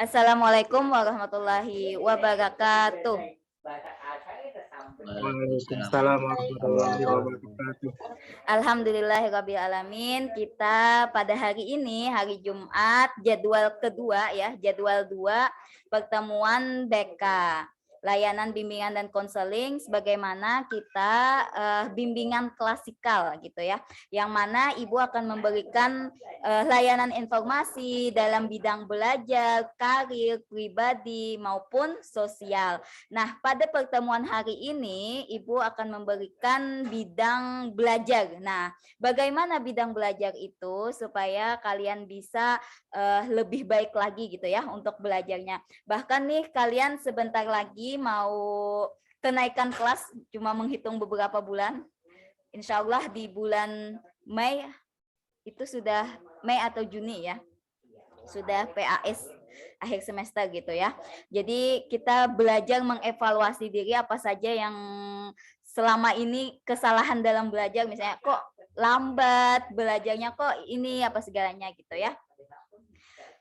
Assalamualaikum warahmatullahi wabarakatuh. Waalaikumsalam warahmatullahi wabarakatuh. Alhamdulillahirabbil alamin. Kita pada hari ini hari Jumat jadwal kedua ya, jadwal 2 pertemuan BK. Layanan bimbingan dan konseling sebagaimana kita bimbingan klasikal gitu ya. Yang mana Ibu akan memberikan layanan informasi dalam bidang belajar, karir, pribadi maupun sosial. Nah, pada pertemuan hari ini Ibu akan memberikan bidang belajar. Nah, bagaimana bidang belajar itu supaya kalian bisa lebih baik lagi gitu ya untuk belajarnya. Bahkan nih kalian sebentar lagi mau kenaikan kelas, cuma menghitung beberapa bulan. Insya Allah di bulan Mei itu sudah Mei atau Juni ya, sudah PAS akhir semester gitu ya. Jadi kita belajar mengevaluasi diri apa saja yang selama ini kesalahan dalam belajar, misalnya kok lambat belajarnya, kok ini apa segalanya gitu ya.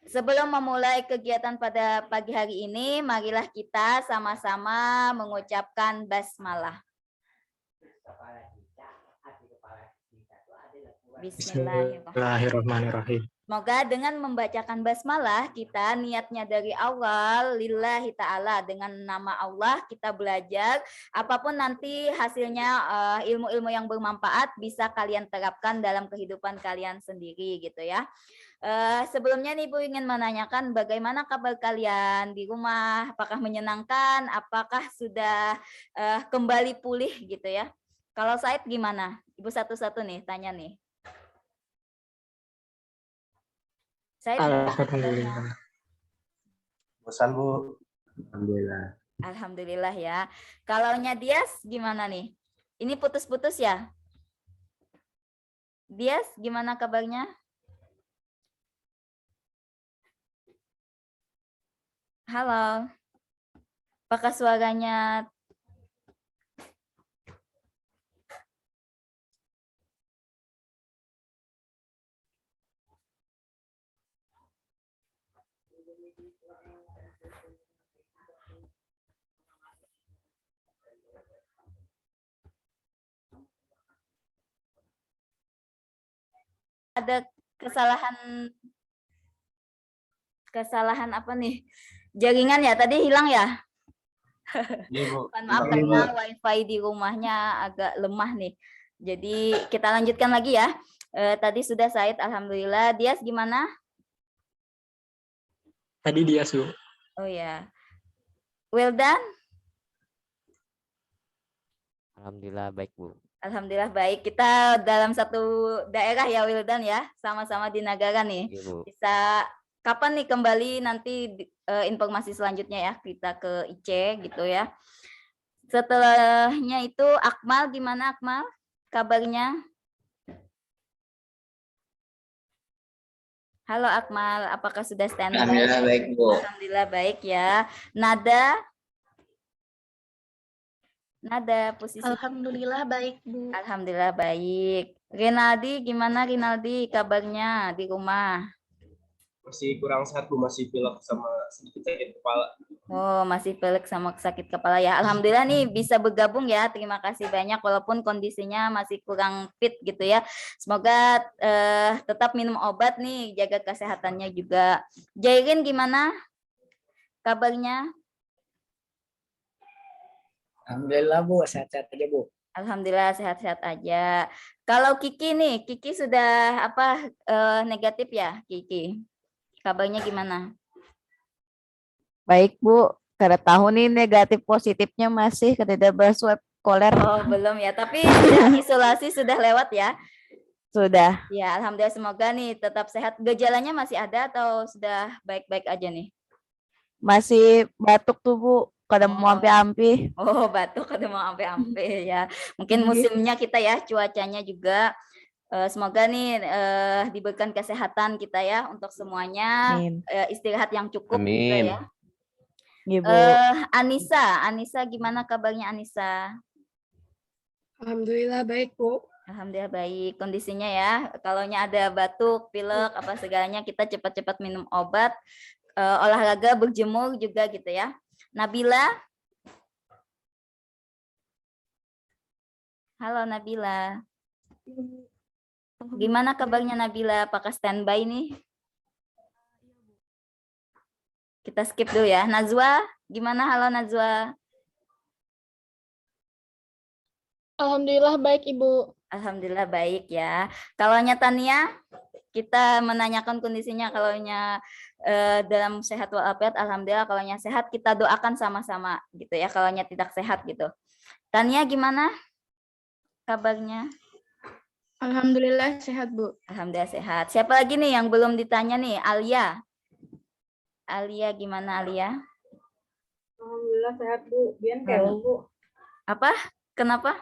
Sebelum memulai kegiatan pada pagi hari ini, marilah kita sama-sama mengucapkan basmalah. Bismillahirrahmanirrahim. Semoga dengan membacakan basmalah kita niatnya dari awal lillahi ta'ala, dengan nama Allah kita belajar, apapun nanti hasilnya ilmu-ilmu yang bermanfaat bisa kalian terapkan dalam kehidupan kalian sendiri gitu ya. Sebelumnya nih Ibu ingin menanyakan bagaimana kabar kalian di rumah, apakah menyenangkan, apakah sudah kembali pulih gitu ya. Kalau Said gimana? Ibu satu-satu nih tanya nih. Said, Alhamdulillah. Bosan Bu. Alhamdulillah. Alhamdulillah ya. Kalau Dias gimana nih? Ini putus-putus ya? Dias gimana kabarnya? Halo. Apakah suaranya ada kesalahan apa nih? Jaringan ya tadi hilang ya? Maaf karena wifi di rumahnya agak lemah nih. Jadi kita lanjutkan lagi ya. Tadi sudah Said, alhamdulillah. Dias gimana? Tadi dia Su. Oh ya. Wildan? Alhamdulillah baik Bu. Alhamdulillah baik. Kita dalam satu daerah ya Wildan ya, sama-sama di Nagara nih. Iya, Bu. Bisa kapan nih kembali nanti informasi selanjutnya ya kita ke IC gitu ya. Setelahnya itu Akmal gimana Akmal? Kabarnya? Halo Akmal, apakah sudah standby? Alhamdulillah baik Bu. Alhamdulillah baik ya. Nada posisi. Alhamdulillah baik Bu. Alhamdulillah baik. Rinaldi gimana Rinaldi kabarnya di rumah? Masih kurang sehat Bu, masih pilek sama sedikit sakit kepala. Oh, masih pilek sama sakit kepala ya. Alhamdulillah nih bisa bergabung ya. Terima kasih banyak walaupun kondisinya masih kurang fit gitu ya. Semoga tetap minum obat nih, jaga kesehatannya juga. Jairin gimana kabarnya? Alhamdulillah Bu, sehat-sehat aja Bu. Alhamdulillah sehat-sehat aja. Kalau Kiki nih, Kiki sudah apa negatif ya Kiki? Kabarnya gimana? Baik Bu, karena tahun ini negatif positifnya masih tidak berswab koler. Oh belum ya, tapi sudah isolasi sudah lewat ya? Sudah. Ya alhamdulillah, semoga nih tetap sehat. Gejalanya masih ada atau sudah baik-baik aja nih? Masih batuk tuh Bu, kadang mau ampe-ampe. Oh batuk kadang mau ampe-ampe ya. Mungkin musimnya kita ya, cuacanya juga. Semoga nih diberikan kesehatan kita ya untuk semuanya. Istirahat yang cukup juga ya. Ibu. Anissa gimana kabarnya Anissa? Alhamdulillah baik Bu. Alhamdulillah baik kondisinya ya. Kalaunya ada batuk, pilek, apa segalanya kita cepat-cepat minum obat. olahraga berjemur juga gitu ya. Nabila. Halo Nabila. Gimana kabarnya Nabila? Apakah standby nih? Kita skip dulu ya. Najwa, gimana? Halo Najwa. Alhamdulillah baik Ibu. Alhamdulillah baik ya. Kalau Tania, kita menanyakan kondisinya. Kalau dalam sehat walafiat, alhamdulillah. Kalau sehat, kita doakan sama-sama gitu ya. Kalau tidak sehat gitu. Tania gimana kabarnya? Alhamdulillah sehat Bu. Alhamdulillah sehat. Siapa lagi nih yang belum ditanya nih? Alia. Alia gimana Alia? Alhamdulillah sehat Bu. Bian kayak Bu. Apa? Kenapa?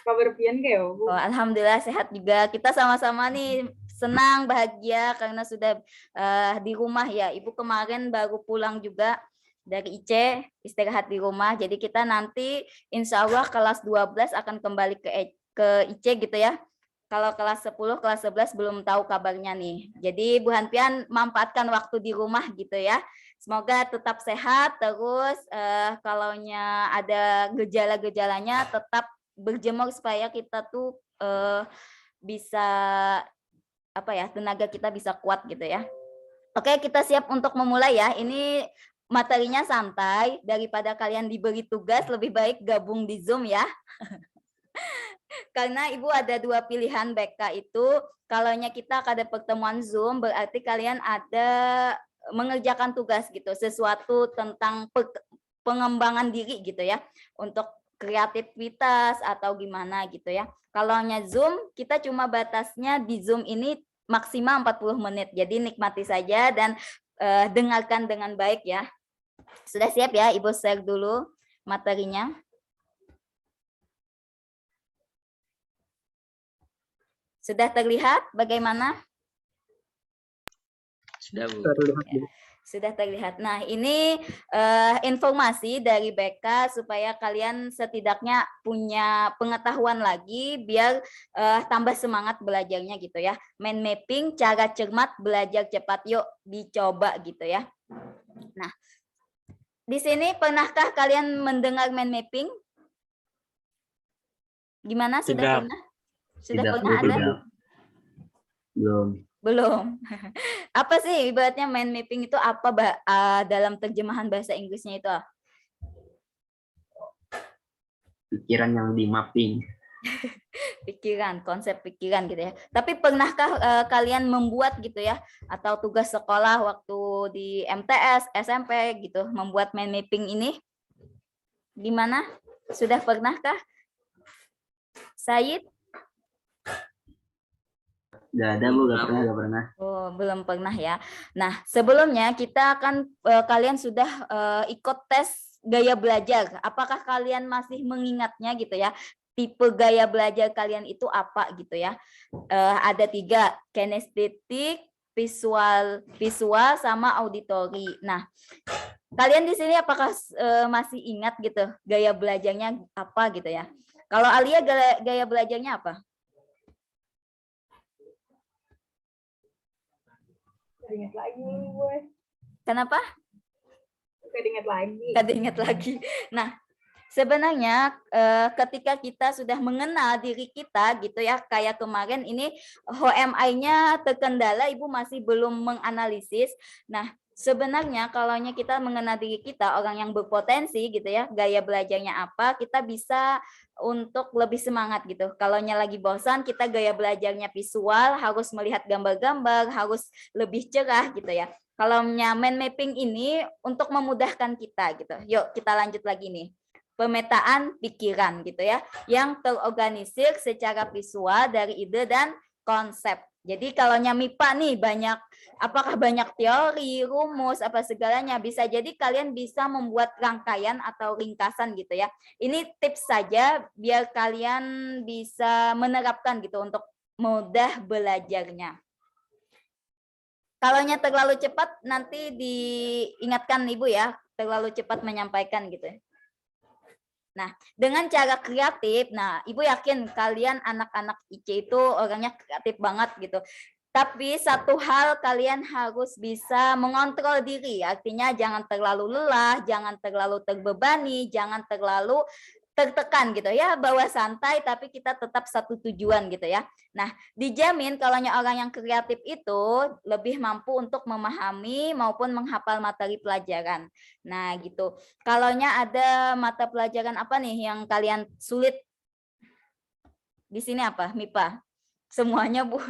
Kabar Bian kayak Bu. Oh, alhamdulillah sehat juga. Kita sama-sama nih senang, bahagia karena sudah di rumah ya. Ibu kemarin baru pulang juga dari IC, istirahat di rumah. Jadi kita nanti insya Allah kelas 12 akan kembali ke IC gitu ya. Kalau kelas 10, kelas 11 belum tahu kabarnya nih. Jadi Bu Hanpian manfaatkan waktu di rumah gitu ya. Semoga tetap sehat, terus kalau ada gejala-gejalanya tetap berjemur supaya kita tuh bisa tenaga kita bisa kuat gitu ya. Oke, kita siap untuk memulai ya. Ini materinya santai, daripada kalian diberi tugas lebih baik gabung di Zoom ya. Karena Ibu ada 2 pilihan BK itu, kalau kita ada pertemuan Zoom berarti kalian ada mengerjakan tugas gitu, sesuatu tentang pengembangan diri gitu ya, untuk kreativitas atau gimana gitu ya. Kalau Zoom kita cuma batasnya di Zoom ini maksimal 40 menit. Jadi nikmati saja dan dengarkan dengan baik ya. Sudah siap ya? Ibu share dulu materinya. Sudah terlihat bagaimana? Sudah Bu. Terlihat, Bu. Sudah terlihat. Nah, ini informasi dari BK supaya kalian setidaknya punya pengetahuan lagi biar tambah semangat belajarnya gitu ya. Mind mapping, cara cermat, belajar cepat. Yuk dicoba gitu ya. Nah, di sini pernahkah kalian mendengar mind mapping? Gimana? Sudah Tidak. pernah? Sudah pernah ada? Belum. Apa sih ibaratnya mind mapping itu apa dalam terjemahan bahasa Inggrisnya itu? Pikiran yang di mapping. Pikiran, konsep pikiran gitu ya. Tapi pernahkah kalian membuat gitu ya, atau tugas sekolah waktu di MTS, SMP gitu, membuat mind mapping ini? Gimana? Sudah pernahkah? Said? Gak ada Bu, gak pernah. Oh, belum pernah ya. Nah, sebelumnya kita akan kalian sudah ikut tes gaya belajar. Apakah kalian masih mengingatnya gitu ya? Tipe gaya belajar kalian itu apa gitu ya? Ada 3, kinestetik, visual sama auditori. Nah, kalian di sini apakah masih ingat gitu gaya belajarnya apa gitu ya? Kalau Alia gaya belajarnya apa? Ingat lagi gue. Kenapa? Ingat lagi. Ingat lagi. Nah, sebenarnya ketika kita sudah mengenal diri kita gitu ya, kayak kemarin ini HMI-nya terkendala, Ibu masih belum menganalisis. Nah, sebenarnya kalau kita mengenal diri kita, orang yang berpotensi gitu ya, gaya belajarnya apa, kita bisa untuk lebih semangat gitu. Kalau lagi bosan, kita gaya belajarnya visual, harus melihat gambar-gambar, harus lebih cerah gitu ya. Kalau mind mapping ini untuk memudahkan kita gitu. Yuk kita lanjut lagi nih. Pemetaan pikiran gitu ya, yang terorganisir secara visual dari ide dan konsep. Jadi kalau MIPA nih apakah banyak teori, rumus, apa segalanya, bisa jadi kalian bisa membuat rangkaian atau ringkasan gitu ya. Ini tips saja biar kalian bisa menerapkan gitu untuk mudah belajarnya. Kalau terlalu cepat nanti diingatkan Ibu ya, terlalu cepat menyampaikan gitu ya. Nah, dengan cara kreatif, Ibu yakin kalian anak-anak IC itu orangnya kreatif banget gitu. Tapi satu hal kalian harus bisa mengontrol diri, artinya jangan terlalu lelah, jangan terlalu terbebani, jangan terlalu tertekan gitu ya, bawa santai tapi kita tetap satu tujuan gitu ya. Nah, dijamin kalau orang yang kreatif itu lebih mampu untuk memahami maupun menghafal materi pelajaran. Nah, gitu. Kalaunya ada mata pelajaran apa nih yang kalian sulit? Di sini apa? MIPA. Semuanya, Bu.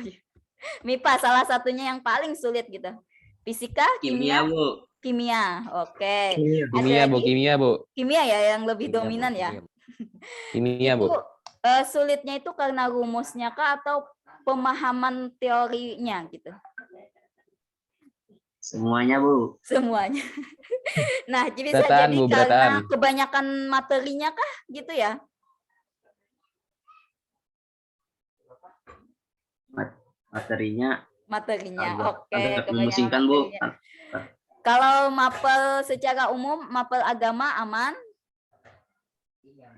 MIPA salah satunya yang paling sulit gitu. Fisika, Kimia, Bu. kimia. Oke. Kimia. Kimia, Ada Bu. lagi? Kimia, Bu. Kimia ya yang lebih Kimia, Bu, dominan ya. kimia, Bu. Kimia, Bu. Itu sulitnya itu karena rumusnya kah atau pemahaman teorinya gitu? Semuanya, Bu. Semuanya. Nah, bisa Berat-berat, jadi Bu, karena berat-berat. kebanyakan materinya kah gitu ya? Materinya Materinya. Oke, agak kebanyakan memusingkan, Bu. materinya. Kalau mapel secara umum, mapel agama aman?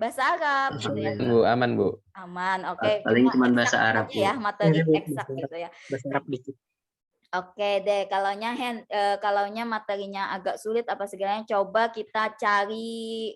Bahasa Arab gitu ya. Bu, aman, Bu. Aman, oke. Paling cuman eksak bahasa Arab, aja ya, Bu. materi Iya, Bu, eksak bahasa gitu ya. Bahasa Arab dikit. Oke deh, kalaunya materinya agak sulit apa segalanya, coba kita cari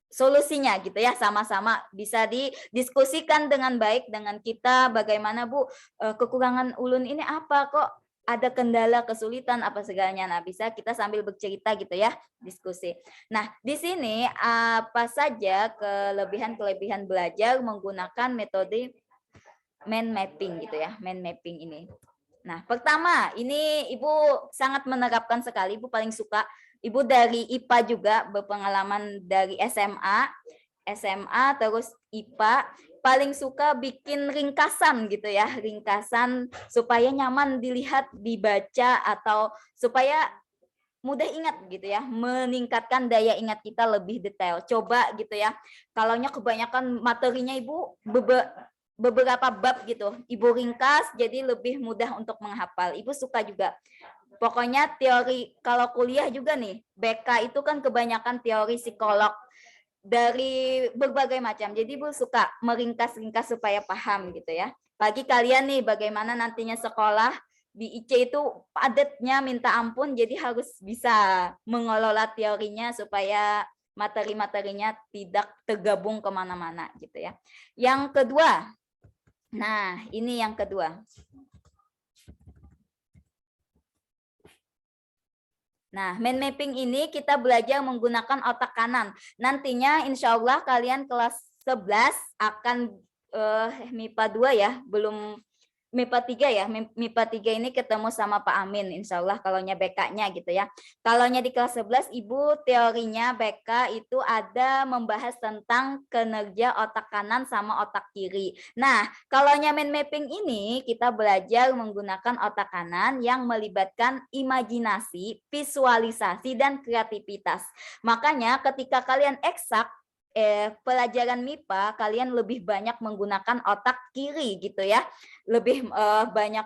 solusinya gitu ya, sama-sama bisa didiskusikan dengan baik dengan kita, bagaimana Bu, kekurangan ulun ini apa kok ada kendala kesulitan apa segalanya. Nah, bisa kita sambil bercerita gitu ya, diskusi. Nah, di sini apa saja kelebihan-kelebihan belajar menggunakan metode mind mapping gitu ya, mind mapping ini. Nah, pertama, ini Ibu sangat menerapkan sekali, Ibu paling suka. Ibu dari IPA juga, berpengalaman dari SMA terus IPA, paling suka bikin ringkasan gitu ya, ringkasan supaya nyaman dilihat, dibaca, atau supaya mudah ingat gitu ya, meningkatkan daya ingat kita lebih detail. Coba gitu ya, kalaunya kebanyakan materinya Ibu beberapa bab gitu, Ibu ringkas jadi lebih mudah untuk menghafal. Ibu suka juga. Pokoknya teori, kalau kuliah juga nih, BK itu kan kebanyakan teori psikolog dari berbagai macam. Jadi Ibu suka meringkas-ringkas supaya paham gitu ya. Bagi kalian nih, bagaimana nantinya sekolah di IC itu padatnya minta ampun, jadi harus bisa mengelola teorinya supaya materi-materinya tidak tergabung kemana-mana gitu ya. Yang kedua, nah ini yang kedua. Nah, mind mapping ini kita belajar menggunakan otak kanan. Nantinya insya Allah kalian kelas 11 akan MIPA 2 ya, belum MIPA 3 ya. MIPA 3 ini ketemu sama Pak Amin insya Allah kalaunya BK-nya gitu ya. Kalaunya di kelas 11 Ibu teorinya BK itu ada membahas tentang kinerja otak kanan sama otak kiri. Nah, kalaunya mind mapping ini kita belajar menggunakan otak kanan yang melibatkan imajinasi, visualisasi, dan kreativitas. Makanya ketika kalian eksak pelajaran MIPA kalian lebih banyak menggunakan otak kiri gitu ya, lebih banyak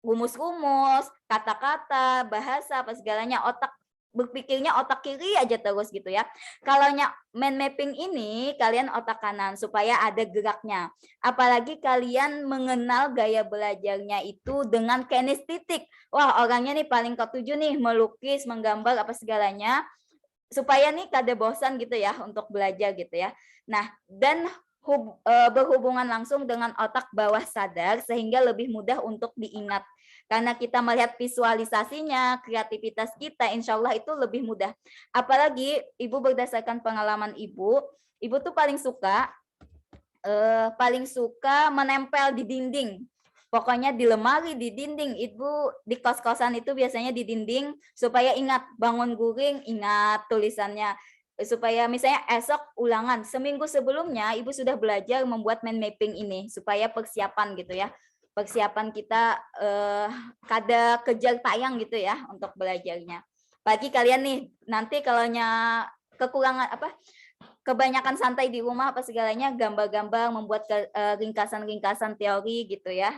rumus-rumus, kata-kata, bahasa apa segalanya, otak berpikirnya otak kiri aja terus gitu ya. Kalaunya mind mapping ini kalian otak kanan supaya ada geraknya. Apalagi kalian mengenal gaya belajarnya itu dengan kinestetik. Wah, orangnya nih paling ketujuh nih melukis, menggambar apa segalanya. Supaya nih kada bosan gitu ya untuk belajar gitu ya. Nah, dan berhubungan langsung dengan otak bawah sadar sehingga lebih mudah untuk diingat. Karena kita melihat visualisasinya, kreativitas kita, insya Allah itu lebih mudah. Apalagi Ibu berdasarkan pengalaman Ibu tuh paling suka menempel di dinding. Pokoknya di lemari, di dinding, Ibu di kos-kosan itu biasanya di dinding supaya ingat bangun guring, ingat tulisannya. Supaya misalnya esok ulangan, seminggu sebelumnya Ibu sudah belajar membuat mind mapping ini supaya persiapan gitu ya. Persiapan kita kada kejar tayang gitu ya untuk belajarnya. Bagi kalian nih, nanti kalaunya kekurangan kebanyakan santai di rumah apa segalanya, gambar-gambar, membuat ringkasan-ringkasan teori gitu ya.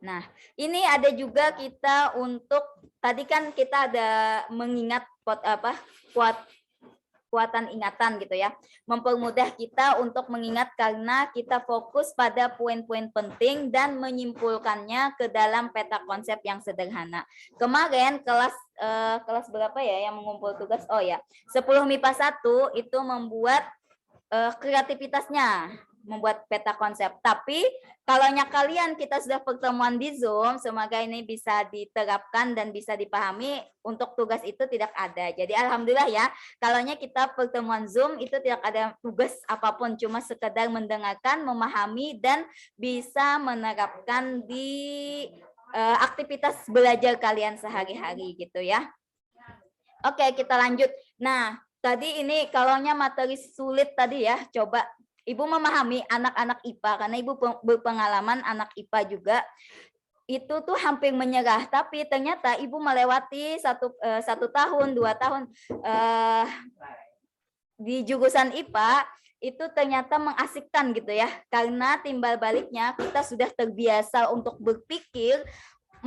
Nah, ini ada juga kita untuk tadi kan kita ada mengingat kekuatan ingatan gitu ya. Mempermudah kita untuk mengingat karena kita fokus pada poin-poin penting dan menyimpulkannya ke dalam peta konsep yang sederhana. Kemarin kelas berapa ya yang mengumpul tugas? Oh ya, 10 MIPA 1 itu membuat kreativitasnya, membuat peta konsep. Tapi kalau kalian kita sudah pertemuan di Zoom, semoga ini bisa diterapkan dan bisa dipahami. Untuk tugas itu tidak ada. Jadi alhamdulillah ya, kalau kita pertemuan Zoom itu tidak ada tugas apapun, cuma sekedar mendengarkan, memahami dan bisa menerapkan di aktivitas belajar kalian sehari-hari gitu ya. Oke, kita lanjut. Nah, tadi ini kalau materi sulit tadi ya, coba Ibu memahami anak-anak IPA, karena Ibu berpengalaman anak IPA juga, itu tuh hampir menyerah, tapi ternyata Ibu melewati satu tahun, 2 tahun di jurusan IPA, itu ternyata mengasikkan gitu ya, karena timbal baliknya kita sudah terbiasa untuk berpikir,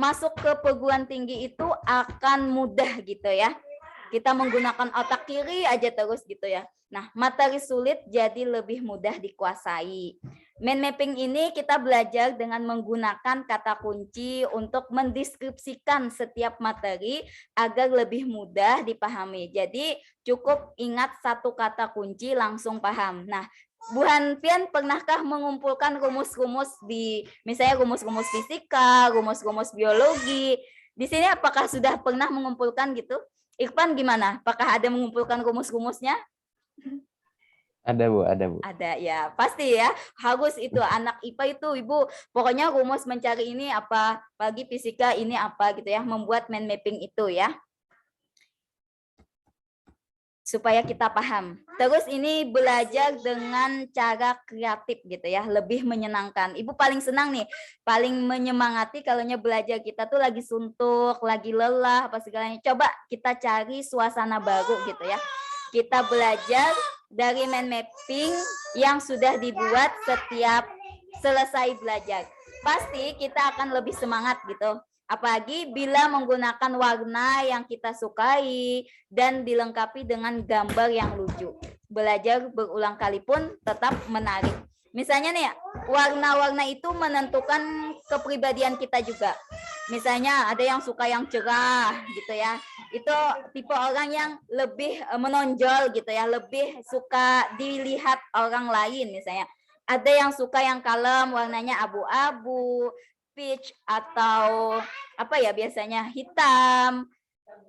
masuk ke perguruan tinggi itu akan mudah gitu ya. Kita menggunakan otak kiri aja terus gitu ya. Nah, materi sulit jadi lebih mudah dikuasai. Mind mapping ini kita belajar dengan menggunakan kata kunci untuk mendeskripsikan setiap materi agar lebih mudah dipahami. Jadi cukup ingat satu kata kunci langsung paham. Nah, Bu Hanfian pernahkah mengumpulkan rumus-rumus misalnya rumus-rumus fisika, rumus-rumus biologi? Di sini apakah sudah pernah mengumpulkan gitu? Irfan gimana? Apakah ada mengumpulkan rumus-rumusnya? Ada Bu, ada Bu. Ada ya, pasti ya. Harus itu anak IPA itu Ibu. Pokoknya rumus mencari ini apa, pagi fisika ini apa gitu ya, membuat mind mapping itu ya. Supaya kita paham. Terus ini belajar dengan cara kreatif gitu ya, lebih menyenangkan. Ibu paling senang nih, paling menyemangati kalau belajar kita tuh lagi suntuk, lagi lelah, apa segalanya. Coba kita cari suasana baru gitu ya. Kita belajar dari mind mapping yang sudah dibuat setiap selesai belajar. Pasti kita akan lebih semangat gitu. Apalagi bila menggunakan warna yang kita sukai dan dilengkapi dengan gambar yang lucu. Belajar berulang kali pun tetap menarik. Misalnya nih, warna-warna itu menentukan kepribadian kita juga. Misalnya ada yang suka yang cerah gitu ya. Itu tipe orang yang lebih menonjol gitu ya, lebih suka dilihat orang lain misalnya. Ada yang suka yang kalem, warnanya abu-abu, peach atau apa ya biasanya hitam,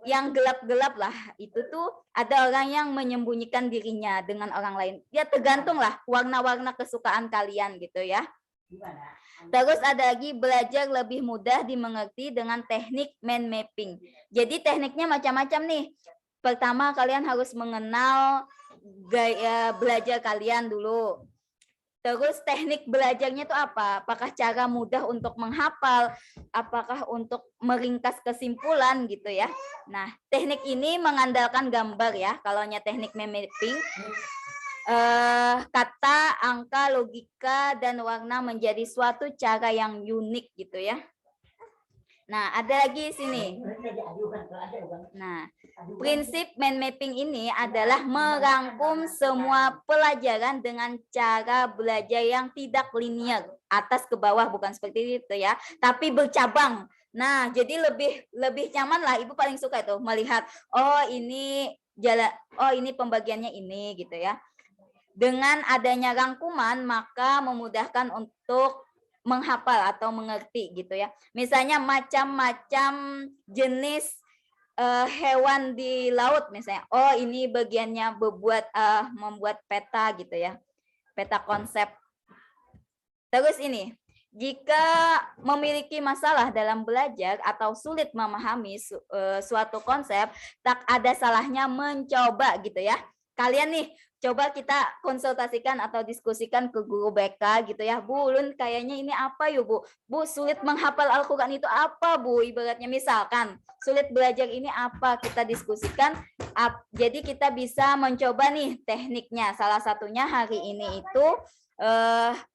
yang gelap-gelap lah. Itu tuh ada orang yang menyembunyikan dirinya dengan orang lain. Ya tergantung lah warna-warna kesukaan kalian gitu ya. Terus ada lagi belajar lebih mudah dimengerti dengan teknik mind mapping. Jadi tekniknya macam-macam nih. Pertama kalian harus mengenal gaya belajar kalian dulu. Terus teknik belajarnya itu apa? Apakah cara mudah untuk menghafal? Apakah untuk meringkas kesimpulan gitu ya? Nah, teknik ini mengandalkan gambar ya. Kalau teknik mind mapping, kata, angka, logika, dan warna menjadi suatu cara yang unik gitu ya. Nah, ada lagi sini. Nah, prinsip mind mapping ini adalah merangkum semua pelajaran dengan cara belajar yang tidak linear, atas ke bawah, bukan seperti itu ya, tapi bercabang. Nah, jadi lebih nyaman lah. Ibu paling suka itu melihat, oh ini pembagiannya ini gitu ya. Dengan adanya rangkuman maka memudahkan untuk menghafal atau mengerti gitu ya. Misalnya macam-macam jenis hewan di laut misalnya. Oh, ini bagiannya membuat peta gitu ya. Peta konsep. Terus ini, jika memiliki masalah dalam belajar atau sulit memahami suatu konsep, tak ada salahnya mencoba gitu ya. Kalian nih coba kita konsultasikan atau diskusikan ke guru BK gitu ya. Bu, Ulun kayaknya ini apa yuk Bu? Bu, sulit menghafal Al-Quran itu apa Bu? Ibaratnya misalkan, sulit belajar ini apa? Kita diskusikan. Jadi kita bisa mencoba nih tekniknya. Salah satunya hari ini itu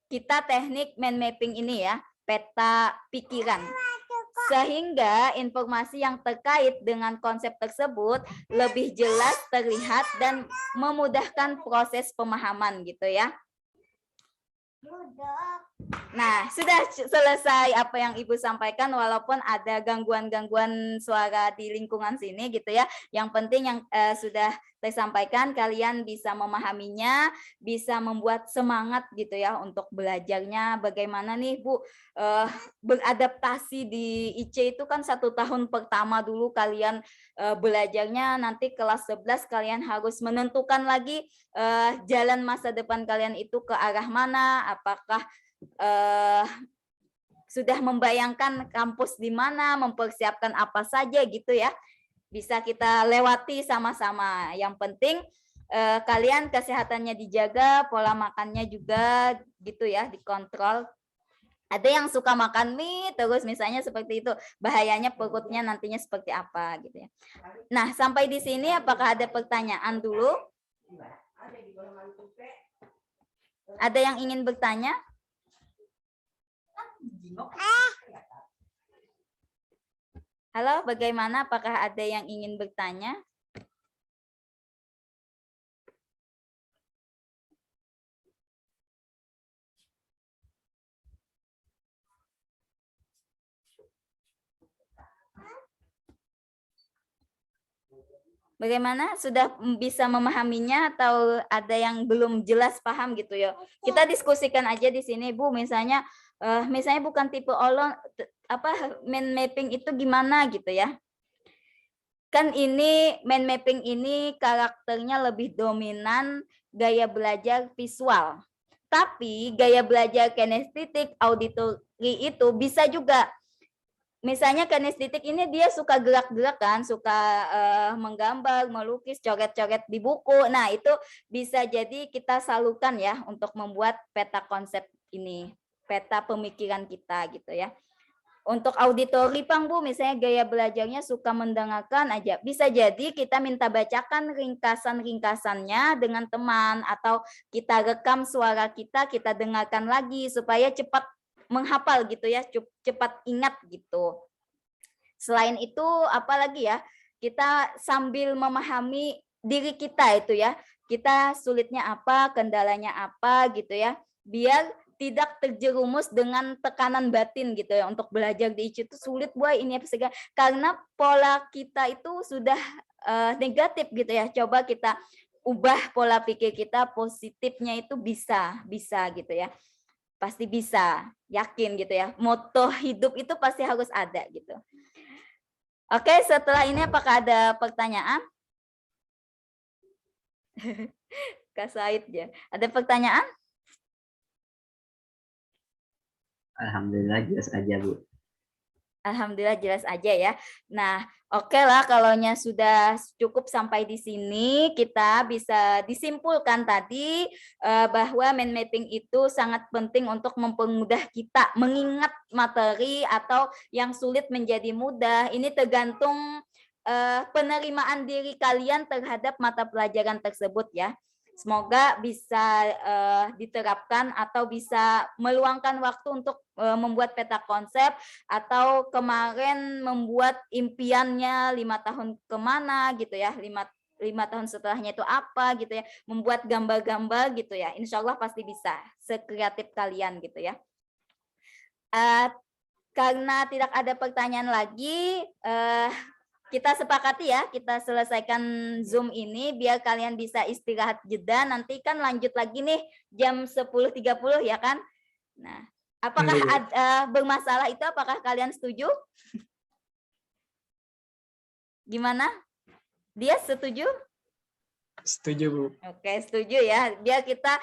kita teknik mind mapping ini ya. Peta pikiran. sehingga informasi yang terkait dengan konsep tersebut lebih jelas terlihat dan memudahkan proses pemahaman gitu ya. Nah, sudah selesai apa yang Ibu sampaikan walaupun ada gangguan-gangguan suara di lingkungan sini gitu ya. Yang penting yang sudah saya sampaikan kalian bisa memahaminya, bisa membuat semangat gitu ya untuk belajarnya. Bagaimana nih Bu beradaptasi di IC itu kan 1 tahun pertama dulu kalian belajarnya, nanti kelas 11 kalian harus menentukan lagi jalan masa depan kalian itu ke arah mana, apakah sudah membayangkan kampus di mana, mempersiapkan apa saja gitu ya. Bisa kita lewati sama-sama. Yang penting kalian kesehatannya dijaga, pola makannya juga gitu ya, dikontrol. Ada yang suka makan mie terus misalnya seperti itu, bahayanya perutnya nantinya seperti apa gitu ya. Nah, sampai di sini apakah ada pertanyaan dulu? Ada yang ingin bertanya? Halo, bagaimana? Apakah ada yang ingin bertanya? Bagaimana? Sudah bisa memahaminya atau ada yang belum jelas paham gitu ya? Kita diskusikan aja di sini, Bu. Misalnya bukan tipe olon mind mapping itu gimana gitu ya? Kan ini mind mapping ini karakternya lebih dominan gaya belajar visual. Tapi gaya belajar kinestetik auditori itu bisa juga. Misalnya kinestetik ini dia suka gerak-gerak kan, suka menggambar, melukis, coret-coret di buku. Nah, itu bisa jadi kita salurkan ya untuk membuat peta konsep ini, peta pemikiran kita gitu ya. Untuk auditori Pang Bu, misalnya gaya belajarnya suka mendengarkan aja. Bisa jadi kita minta bacakan ringkasan-ringkasannya dengan teman atau kita rekam suara kita dengarkan lagi supaya cepat menghafal gitu ya, cepat ingat gitu. Selain itu apalagi ya, kita sambil memahami diri kita itu ya, kita sulitnya apa, kendalanya apa gitu ya, biar tidak terjerumus dengan tekanan batin gitu ya. Untuk belajar di IC itu sulit Bu, ini apa segala, karena pola kita itu sudah negatif gitu ya. Coba kita ubah pola pikir kita, positifnya itu bisa gitu ya. Pasti bisa, yakin gitu ya. Moto hidup itu pasti harus ada gitu. Oke, setelah ini apakah ada pertanyaan? Kak Said ya. Ada pertanyaan? Alhamdulillah jelas aja Bu. Alhamdulillah jelas aja ya. Nah, oke lah kalaunya sudah cukup sampai di sini, kita bisa disimpulkan tadi bahwa mind mapping itu sangat penting untuk mempermudah kita mengingat materi atau yang sulit menjadi mudah. Ini tergantung penerimaan diri kalian terhadap mata pelajaran tersebut ya. Semoga bisa diterapkan atau bisa meluangkan waktu untuk membuat peta konsep, atau kemarin membuat impiannya 5 tahun kemana gitu ya, 5 tahun setelahnya itu apa gitu ya, membuat gambar-gambar gitu ya. Insya Allah pasti bisa, sekreatif kalian gitu ya. Karena tidak ada pertanyaan lagi, kita sepakati ya, kita selesaikan Zoom ini biar kalian bisa istirahat jeda. Nanti kan lanjut lagi nih jam 10.30 ya kan. Nah, apakah ada bermasalah itu? Apakah kalian setuju? Gimana? Dia setuju? Setuju Bu. Oke, setuju ya. Biar kita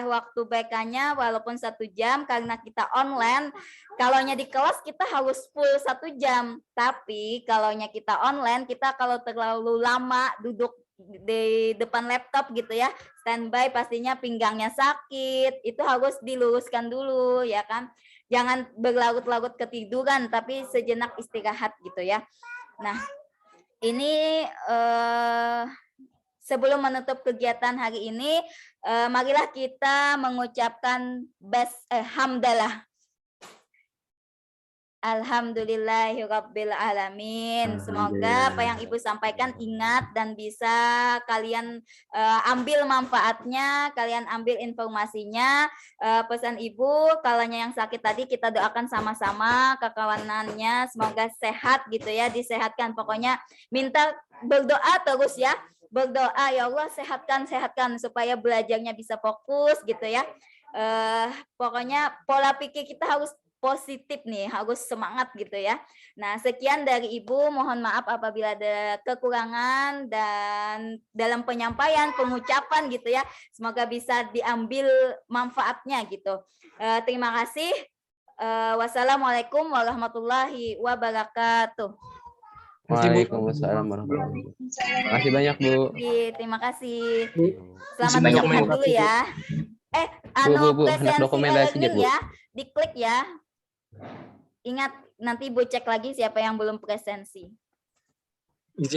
waktu BK-nya walaupun 1 jam, karena kita online. Kalaunya di kelas kita harus full 1 jam. Tapi kalaunya kita online, kita kalau terlalu lama duduk di depan laptop gitu ya, standby, pastinya pinggangnya sakit. Itu harus diluruskan dulu ya kan. Jangan berlarut-larut ketiduran, tapi sejenak istirahat gitu ya. Nah, ini sebelum menutup kegiatan hari ini, marilah kita mengucapkan hamdalah. Alhamdulillahirabbil alamin. Semoga apa yang Ibu sampaikan ingat dan bisa kalian ambil manfaatnya, kalian ambil informasinya. Pesan Ibu, kalanya yang sakit tadi kita doakan sama-sama kekawanannya semoga sehat gitu ya, disehatkan. Pokoknya minta berdoa terus ya. Berdoa ya Allah sehatkan supaya belajarnya bisa fokus gitu ya. Pokoknya pola pikir kita harus positif nih, harus semangat gitu ya. Nah, sekian dari Ibu, mohon maaf apabila ada kekurangan dan dalam penyampaian, pengucapan gitu ya. Semoga bisa diambil manfaatnya gitu. Terima kasih. Wassalamualaikum warahmatullahi wabarakatuh. Waalaikumsalam warahmatullahi wabarakatuh. Terima kasih banyak, Bu. Terima kasih. Izin Selamat dokumen istirahat dulu satu, Bu. ya. Bu, anak Presensi dokumentasi e-learning Bu. ya, diklik ya. Ingat nanti Ibu cek lagi siapa yang belum presensi. Izin